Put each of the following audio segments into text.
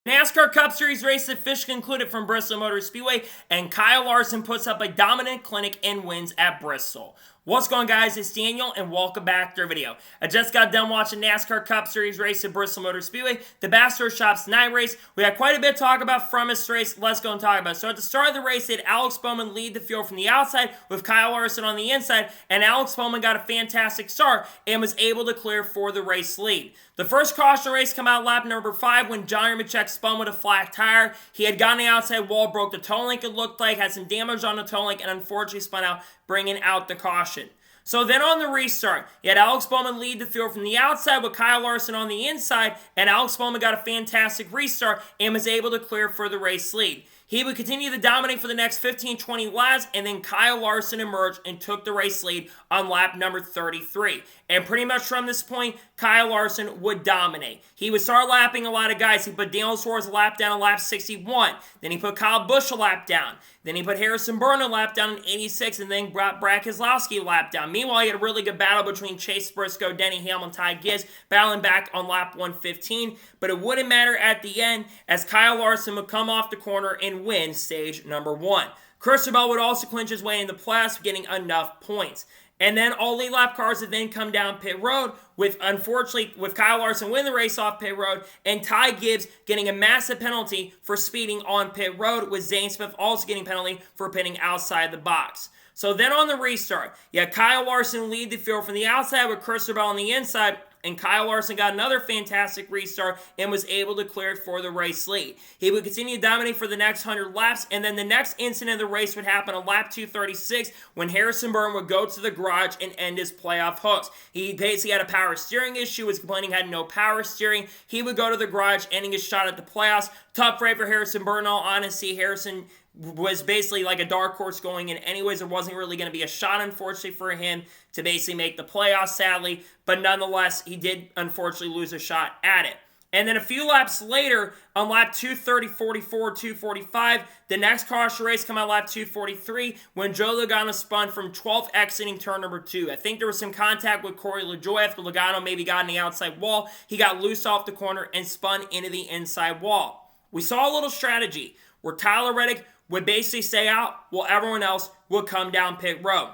NASCAR Cup Series race officially concluded from Bristol Motor Speedway, and Kyle Larson puts up a dominant clinic and wins at Bristol. What's going on, guys? It's Daniel, and welcome back to our video. I just got done watching NASCAR Cup Series race at Bristol Motor Speedway, the Bastard Shop's night race. We had quite a bit to talk about from this race. Let's go and talk about it. So at the start of the race, they had Alex Bowman lead the field from the outside with Kyle Larson on the inside, and Alex Bowman got a fantastic start and was able to clear for the race lead. The first caution race come out lap number 5 when Johnny Machek spun with a flat tire. He had gotten the outside wall, broke the toe link, it looked like, had some damage on the toe link, and unfortunately spun out, bringing out the caution. So then on the restart, you had Alex Bowman lead the field from the outside with Kyle Larson on the inside, and Alex Bowman got a fantastic restart and was able to clear for the race lead. He would continue to dominate for the next 15-20 laps, and then Kyle Larson emerged and took the race lead on lap number 33. And pretty much from this point, Kyle Larson would dominate. He would start lapping a lot of guys. He put Daniel Suarez a lap down on lap 61. Then he put Kyle Busch a lap down. Then he put Harrison Burton a lap down in 86, and then brought Brad Keselowski a lap down. Meanwhile, he had a really good battle between Chase Briscoe, Denny Hamlin, Ty Gibbs, battling back on lap 115. But it wouldn't matter at the end, as Kyle Larson would come off the corner and win stage number 1. Christopher Bell would also clinch his way in the playoffs, getting enough points. And then all lead lap cars would then come down pit road with Kyle Larson winning the race off pit road and Ty Gibbs getting a massive penalty for speeding on pit road, with Zane Smith also getting a penalty for pitting outside the box. So then on the restart, you had Kyle Larson lead the field from the outside with Christopher Bell on the inside, and Kyle Larson got another fantastic restart and was able to clear it for the race lead. He would continue to dominate for the next 100 laps, and then the next incident of the race would happen on lap 236 when Harrison Burton would go to the garage and end his playoff hopes. He basically had a power steering issue, was complaining he had no power steering. He would go to the garage, ending his shot at the playoffs. Tough fight for Harrison Burton, all honesty. Harrison was basically like a dark horse going in anyways. There wasn't really going to be a shot, unfortunately, for him to basically make the playoffs, sadly. But nonetheless, he did, unfortunately, lose a shot at it. And then a few laps later, on lap 230, 44, 245, the next caution race come out lap 243 when Joe Logano spun from 12th exiting turn number 2. I think there was some contact with Corey LaJoie after Logano maybe got in the outside wall. He got loose off the corner and spun into the inside wall. We saw a little strategy where Tyler Reddick would basically stay out while everyone else would come down pit road.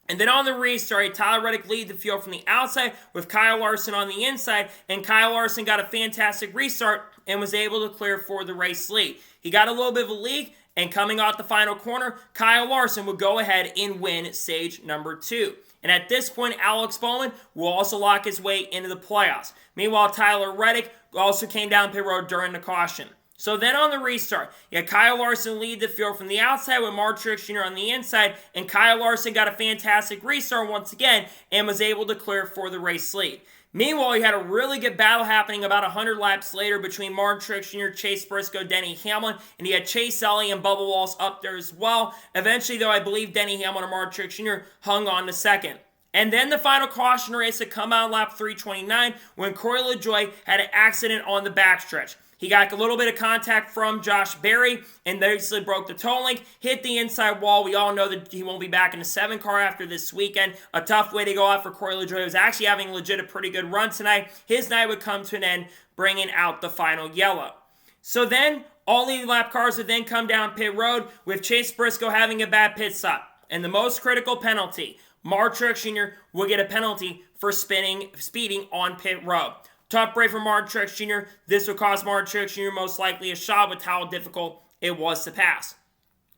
And then on the restart, Tyler Reddick lead the field from the outside with Kyle Larson on the inside, and Kyle Larson got a fantastic restart and was able to clear for the race lead. He got a little bit of a lead, and coming out the final corner, Kyle Larson would go ahead and win stage number 2. And at this point, Alex Bowman will also lock his way into the playoffs. Meanwhile, Tyler Reddick also came down pit road during the caution. So then on the restart, you had Kyle Larson lead the field from the outside with Mark Truex Jr. on the inside, and Kyle Larson got a fantastic restart once again and was able to clear for the race lead. Meanwhile, you had a really good battle happening about 100 laps later between Mark Truex Jr., Chase Briscoe, Denny Hamlin, and he had Chase Elliott and Bubba Wallace up there as well. Eventually, though, I believe Denny Hamlin and Mark Truex Jr. hung on to second. And then the final caution race had come out on lap 329 when Corey LaJoie had an accident on the backstretch. He got a little bit of contact from Josh Berry and basically broke the toe link, hit the inside wall. We all know that he won't be back in the 7 car after this weekend. A tough way to go out for Corey LaJoie. He was actually having legit a pretty good run tonight. His night would come to an end, bringing out the final yellow. So then, all lead lap cars would then come down pit road with Chase Briscoe having a bad pit stop. And the most critical penalty, Mark Truex Jr. will get a penalty for speeding on pit road. Tough break for Mark Truex Jr. This would cost Mark Truex Jr. most likely a shot with how difficult it was to pass.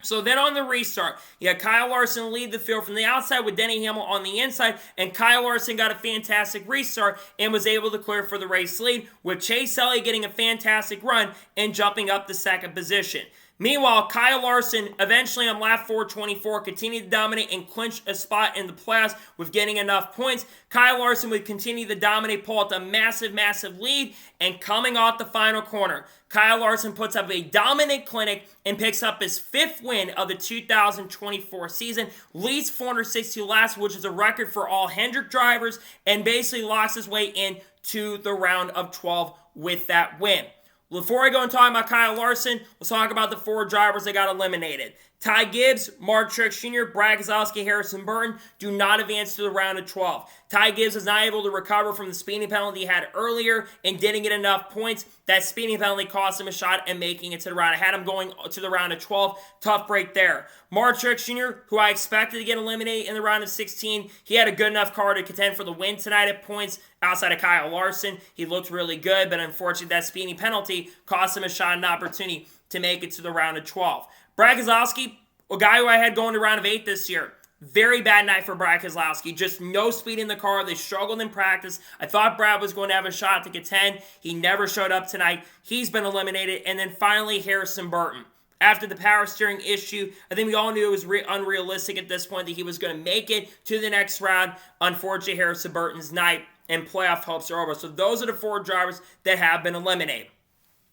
So then on the restart, you had Kyle Larson lead the field from the outside with Denny Hamlin on the inside, and Kyle Larson got a fantastic restart and was able to clear for the race lead, with Chase Elliott getting a fantastic run and jumping up the second position. Meanwhile, Kyle Larson eventually on lap 424 continued to dominate and clinch a spot in the playoffs with getting enough points. Kyle Larson would continue to dominate, pull out the massive lead, and coming off the final corner, Kyle Larson puts up a dominant clinic and picks up his 5th win of the 2024 season, leads 462 laps, which is a record for all Hendrick drivers, and basically locks his way into the round of 12 with that win. Before I go and talk about Kyle Larson, let's talk about the 4 drivers that got eliminated. Ty Gibbs, Mark Truex Jr., Brad Keselowski, Harrison Burton do not advance to the round of 12. Ty Gibbs was not able to recover from the speeding penalty he had earlier and didn't get enough points. That speeding penalty cost him a shot and making it to the round. I had him going to the round of 12. Tough break there. Mark Truex Jr., who I expected to get eliminated in the round of 16, he had a good enough car to contend for the win tonight at points outside of Kyle Larson. He looked really good, but unfortunately that speeding penalty cost him a shot and an opportunity to make it to the round of 12. Brad Keselowski, a guy who I had going to round of 8 this year. Very bad night for Brad Keselowski. Just no speed in the car. They struggled in practice. I thought Brad was going to have a shot to contend. He never showed up tonight. He's been eliminated. And then finally, Harrison Burton. After the power steering issue, I think we all knew it was unrealistic at this point that he was going to make it to the next round. Unfortunately, Harrison Burton's night and playoff hopes are over. So those are the 4 drivers that have been eliminated.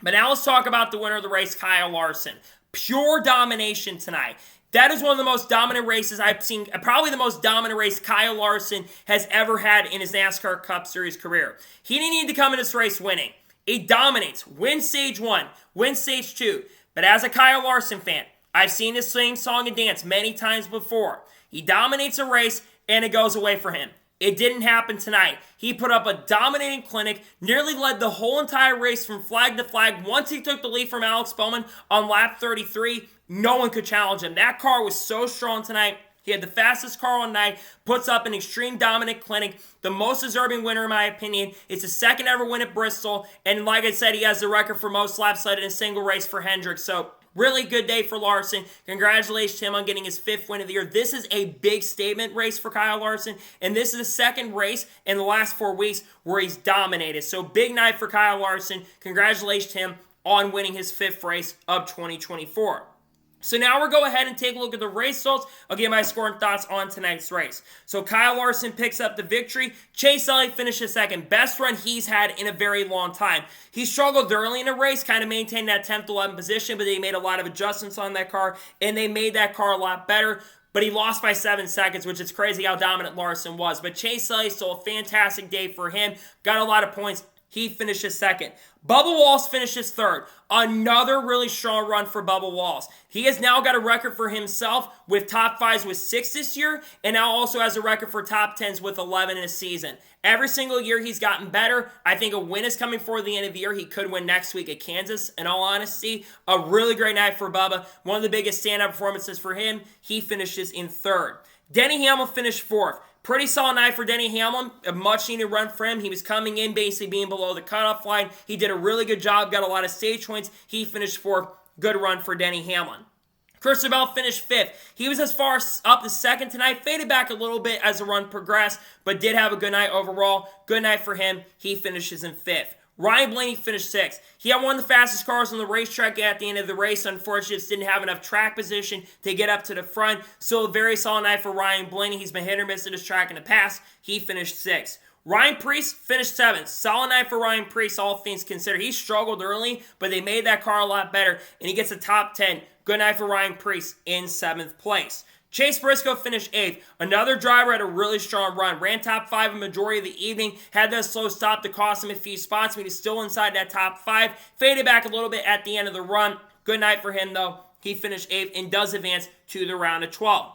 But now let's talk about the winner of the race, Kyle Larson. Pure domination tonight. That is one of the most dominant races I've seen, probably the most dominant race Kyle Larson has ever had in his NASCAR Cup Series career. He didn't need to come in this race winning. He dominates. Wins stage 1, wins stage 2. But as a Kyle Larson fan, I've seen this same song and dance many times before. He dominates a race and it goes away for him. It didn't happen tonight. He put up a dominating clinic, nearly led the whole entire race from flag to flag. Once he took the lead from Alex Bowman on lap 33, no one could challenge him. That car was so strong tonight. He had the fastest car all night, puts up an extreme dominant clinic, the most deserving winner in my opinion. It's his second ever win at Bristol, and like I said, he has the record for most laps led in a single race for Hendrick. So really good day for Larson. Congratulations to him on getting his 5th win of the year. This is a big statement race for Kyle Larson, and this is the second race in the last 4 weeks where he's dominated. So big night for Kyle Larson. Congratulations to him on winning his 5th race of 2024. So now we'll go ahead and take a look at the race results. I'll give my score and thoughts on tonight's race. So Kyle Larson picks up the victory. Chase Elliott finishes second. Best run he's had in a very long time. He struggled early in the race, kind of maintained that 10th, 11th position, but they made a lot of adjustments on that car, and they made that car a lot better. But he lost by 7 seconds, which is crazy how dominant Larson was. But Chase Elliott, still a fantastic day for him. Got a lot of points. He finishes second. Bubba Wallace finishes third. Another really strong run for Bubba Wallace. He has now got a record for himself with top 5s with 6 this year, and now also has a record for top 10s with 11 in a season. Every single year he's gotten better. I think a win is coming for the end of the year. He could win next week at Kansas, in all honesty. A really great night for Bubba. One of the biggest stand-up performances for him. He finishes in third. Denny Hamlin finished fourth. Pretty solid night for Denny Hamlin. A much-needed run for him. He was coming in, basically being below the cutoff line. He did a really good job, got a lot of stage points. He finished fourth. Good run for Denny Hamlin. Christopher Bell finished fifth. He was as far up as second tonight. Faded back a little bit as the run progressed, but did have a good night overall. Good night for him. He finishes in fifth. Ryan Blaney finished sixth. He had one of the fastest cars on the racetrack at the end of the race. Unfortunately, just didn't have enough track position to get up to the front. So a very solid night for Ryan Blaney. He's been hit or miss at his track in the past. He finished sixth. Ryan Preece finished seventh. Solid night for Ryan Preece, all things considered. He struggled early, but they made that car a lot better, and he gets a top 10. Good night for Ryan Preece in seventh place. Chase Briscoe finished 8th. Another driver had a really strong run. Ran top 5 a majority of the evening. Had that slow stop to cost him a few spots, but he's still inside that top 5. Faded back a little bit at the end of the run. Good night for him, though. He finished 8th and does advance to the round of 12.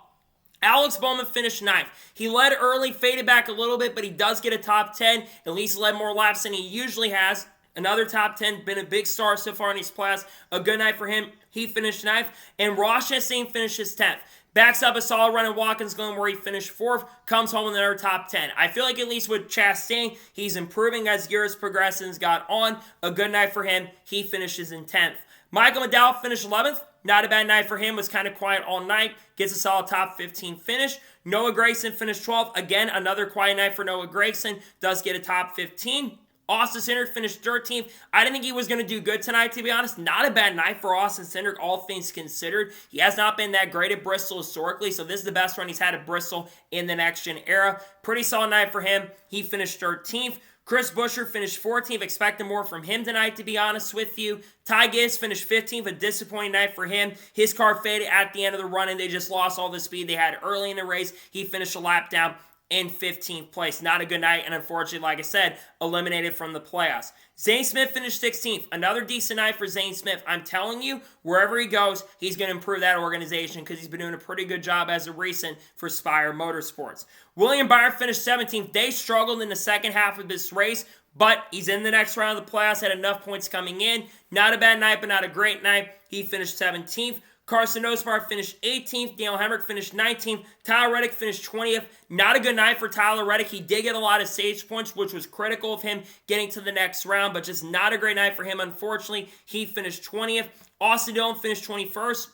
Alex Bowman finished 9th. He led early, faded back a little bit, but he does get a top 10. At least led more laps than he usually has. Another top 10, been a big star so far in these playoffs. A good night for him. He finished 9th. And Ross Chastain finishes 10th. Backs up a solid run in Watkins Glen where he finished 4th. Comes home with another top 10. I feel like at least with Chastain, he's improving as years progress and has got on. A good night for him. He finishes in 10th. Michael McDowell finished 11th. Not a bad night for him. Was kind of quiet all night. Gets a solid top 15 finish. Noah Gragson finished 12th. Again, another quiet night for Noah Gragson. Does get a top 15. Austin Cindric finished 13th. I didn't think he was going to do good tonight, to be honest. Not a bad night for Austin Cindric, all things considered. He has not been that great at Bristol historically, so this is the best run he's had at Bristol in the next-gen era. Pretty solid night for him. He finished 13th. Chris Buescher finished 14th. Expecting more from him tonight, to be honest with you. Ty Gibbs finished 15th. A disappointing night for him. His car faded at the end of the run, and they just lost all the speed they had early in the race. He finished a lap down in 15th place. Not a good night, and unfortunately, like I said, eliminated from the playoffs. Zane Smith finished 16th. Another decent night for Zane Smith. I'm telling you, wherever he goes, he's going to improve that organization because he's been doing a pretty good job as of recent for Spire Motorsports. William Byron finished 17th. They struggled in the second half of this race, but he's in the next round of the playoffs, had enough points coming in. Not a bad night, but not a great night. He finished 17th. Carson Osbar finished 18th. Daniel Hemrick finished 19th. Tyler Reddick finished 20th. Not a good night for Tyler Reddick. He did get a lot of stage points, which was critical of him getting to the next round, but just not a great night for him, unfortunately. He finished 20th. Austin Dillon finished 21st.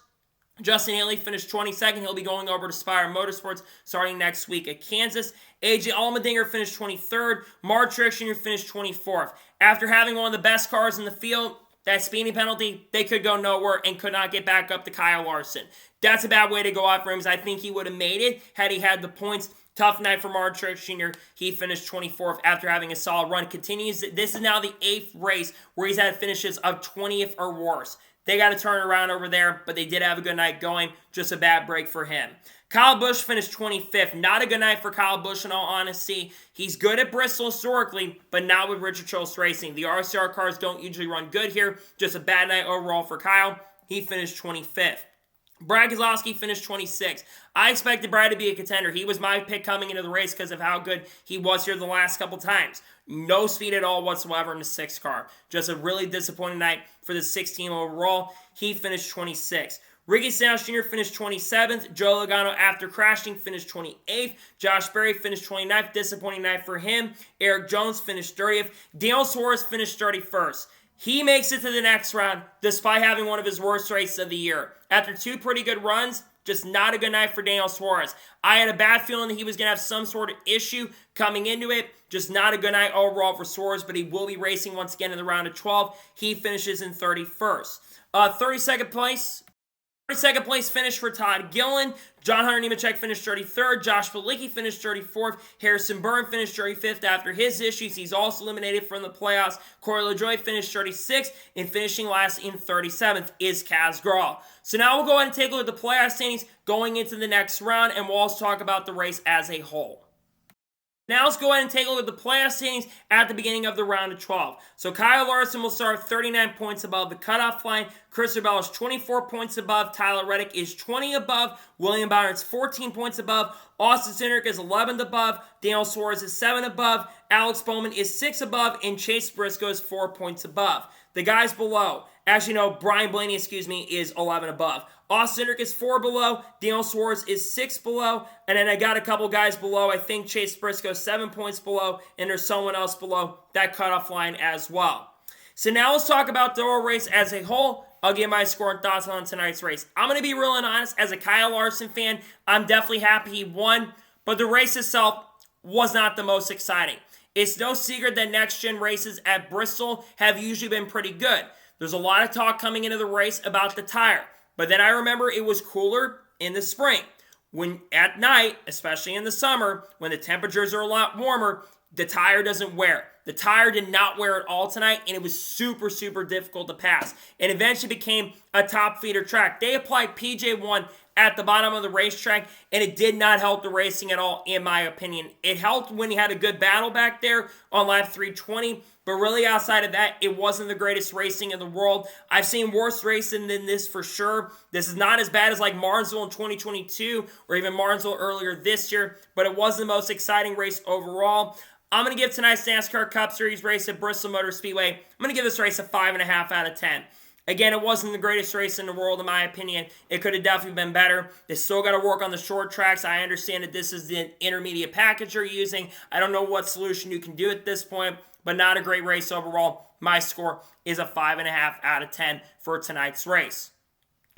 Justin Haley finished 22nd. He'll be going over to Spire Motorsports starting next week at Kansas. AJ Allmendinger finished 23rd. Mark Truex Jr. finished 24th. After having one of the best cars in the field, that speeding penalty, they could go nowhere and could not get back up to Kyle Larson. That's a bad way to go out for him, because I think he would have made it had he had the points. Tough night for Mark Truex Jr. He finished 24th after having a solid run. Continues. This is now the 8th race where he's had finishes of 20th or worse. They got to turn it around over there, but they did have a good night going. Just a bad break for him. Kyle Busch finished 25th. Not a good night for Kyle Busch, in all honesty. He's good at Bristol historically, but not with Richard Childs Racing. The RCR cars don't usually run good here. Just a bad night overall for Kyle. He finished 25th. Brad Keselowski finished 26th. I expected Brad to be a contender. He was my pick coming into the race because of how good he was here the last couple times. No speed at all whatsoever in the 6th car. Just a really disappointing night for the 6th team overall. He finished 26th. Ricky Stenhouse Jr. finished 27th. Joe Logano, after crashing, finished 28th. Josh Berry finished 29th. Disappointing night for him. Eric Jones finished 30th. Daniel Suarez finished 31st. He makes it to the next round despite having one of his worst races of the year. After 2 pretty good runs, just not a good night for Daniel Suarez. I had a bad feeling that he was going to have some sort of issue coming into it. Just not a good night overall for Suarez, but he will be racing once again in the round of 12. He finishes in 31st. 32nd place. 32nd place finish for Todd Gillen. John Hunter Nemechek finished 33rd. Josh Bilicki finished 34th. Harrison Byrne finished 35th after his issues. He's also eliminated from the playoffs. Corey LaJoie finished 36th. And finishing last in 37th is Kaz Grala. So now we'll go ahead and take a look at the playoff standings going into the next round, and we'll also talk about the race as a whole. Now let's go ahead and take a look at the playoff standings at the beginning of the round of 12. So Kyle Larson will start 39 points above the cutoff line. Christopher Bell is 24 points above. Tyler Reddick is 20 above. William Byron's 14 points above. Austin Cindric is 11 above. Daniel Suarez is 7 above. Alex Bowman is 6 above. And Chase Briscoe is 4 points above. The guys below, actually no, Brian Blaney, is 11 above. Austin Cindric is 4 below. Daniel Suarez is 6 below. And then I got a couple guys below. I think Chase Briscoe 7 points below. And there's someone else below that cutoff line as well. So now let's talk about the whole race as a whole. I'll give my score and thoughts on tonight's race. I'm going to be real and honest. As a Kyle Larson fan, I'm definitely happy he won. But the race itself was not the most exciting. It's no secret that next-gen races at Bristol have usually been pretty good. There's a lot of talk coming into the race about the tire. But then I remember it was cooler in the spring. When at night, especially in the summer, when the temperatures are a lot warmer, the tire doesn't wear. The tire did not wear at all tonight, and it was super, super difficult to pass. And eventually became a top feeder track. They applied PJ1 at the bottom of the racetrack, and it did not help the racing at all, in my opinion. It helped when you had a good battle back there on lap 320, but really outside of that, it wasn't the greatest racing in the world. I've seen worse racing than this for sure. This is not as bad as like Martinsville in 2022 or even Martinsville earlier this year, but it was the most exciting race overall. I'm going to give tonight's NASCAR Cup Series race at Bristol Motor Speedway, I'm going to give this race a 5.5 out of 10. Again, it wasn't the greatest race in the world, in my opinion. It could have definitely been better. They still got to work on the short tracks. I understand that this is the intermediate package you're using. I don't know what solution you can do at this point, but not a great race overall. My score is a 5.5 out of 10 for tonight's race.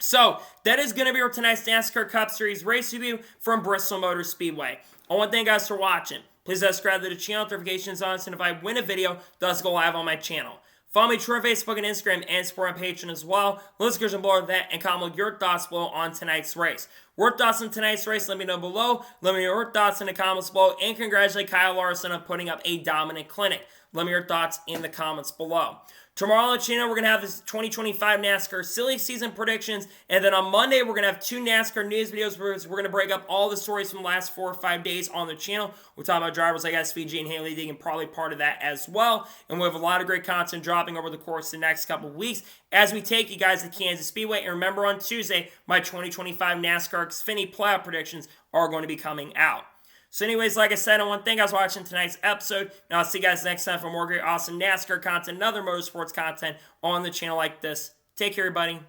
So, that is going to be our tonight's NASCAR Cup Series race review from Bristol Motor Speedway. I want to thank you guys for watching. Please subscribe to the channel, notifications on, so if I win a video, thus go live on my channel. Follow me on Facebook and Instagram and support my Patreon as well. Let's go below that and comment your thoughts below on tonight's race. Your thoughts on tonight's race, let me know below. Let me know your thoughts in the comments below. And congratulate Kyle Larson on putting up a dominant clinic. Let me know your thoughts in the comments below. Tomorrow on the channel, we're going to have this 2025 NASCAR silly season predictions. And then on Monday, we're going to have 2 NASCAR news videos where we're going to break up all the stories from the last 4 or 5 days on the channel. We'll talk about drivers like SVG and Haley Deegan, probably part of that as well. And we have a lot of great content dropping over the course of the next couple of weeks as we take you guys to Kansas Speedway. And remember, on Tuesday, my 2025 NASCAR Xfinity playoff predictions are going to be coming out. So anyways, like I said, I want to thank you guys for watching tonight's episode. And I'll see you guys next time for more great, awesome NASCAR content and other motorsports content on the channel like this. Take care, everybody.